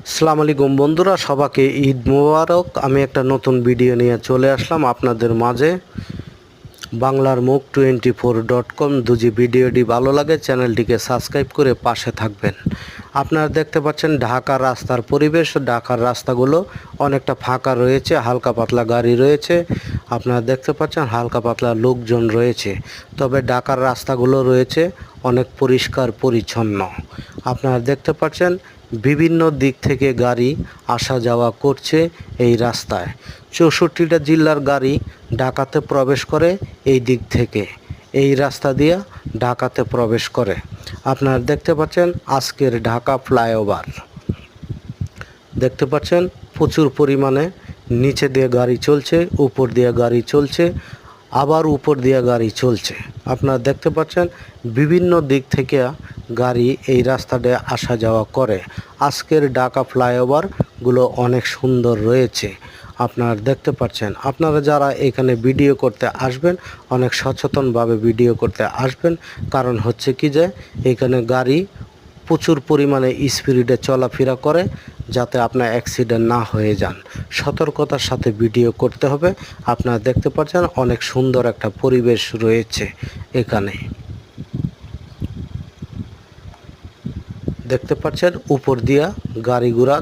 আসসালামু আলাইকুম বন্ধুরা, সবাইকে ঈদ মোবারক। আমি একটা নতুন ভিডিও নিয়ে চলে আসলাম আপনাদের মাঝে। বাংলার মুখ 24.com। যদি ভিডিওটি ভালো লাগে চ্যানেলটিকে সাবস্ক্রাইব করে পাশে থাকবেন। আপনারা দেখতে পাচ্ছেন ঢাকার রাস্তার পরিবেশ। ঢাকার রাস্তাগুলো অনেকটা ফাঁকা রয়েছে, হালকা পাতলা গাড়ি রয়েছে। আপনারা দেখতে পাচ্ছেন হালকা পাতলা লোকজন রয়েছে, তবে ঢাকার রাস্তাগুলো রয়েছে অনেক পরিষ্কার পরিচ্ছন্ন। আপনারা দেখতে পাচ্ছেন বিভিন্ন দিক থেকে গাড়ি আসা যাওয়া করছে এই রাস্তায়। 64টা জেলার গাড়ি ঢাকাতে প্রবেশ করে এই দিক থেকে, এই রাস্তা দিয়ে ঢাকাতে প্রবেশ করে। আপনারা দেখতে পাচ্ছেন আজকের ঢাকা ফ্লাইওভার দেখতে পাচ্ছেন প্রচুর পরিমাণে নিচে দিয়ে গাড়ি চলছে, উপর দিয়ে গাড়ি চলছে, আবার উপর দিয়ে গাড়ি চলছে। আপনারা দেখতে পাচ্ছেন বিভিন্ন দিক থেকে গাড়ি এই রাস্তাতে আসা যাওয়া করে। আজকের ঢাকা ফ্লাইওভারগুলো অনেক সুন্দর রয়েছে। আপনারা দেখতে পাচ্ছেন, আপনারা যারা এখানে ভিডিও করতে আসবেন অনেক সচেতনভাবে ভিডিও করতে আসবেন। কারণ হচ্ছে কি যে এখানে গাড়ি প্রচুর পরিমাণে স্পিডে চলাফেরা করে, যাতে আপনার অ্যাক্সিডেন্ট না হয়ে যান। সতর্কতার সাথে ভিডিও করতে হবে। আপনারা দেখতে পাচ্ছেন অনেক সুন্দর একটা পরিবেশ রয়েছে এখানে। দেখতে পাচ্ছেন উপর দিয়া গাড়ি ঘোড়া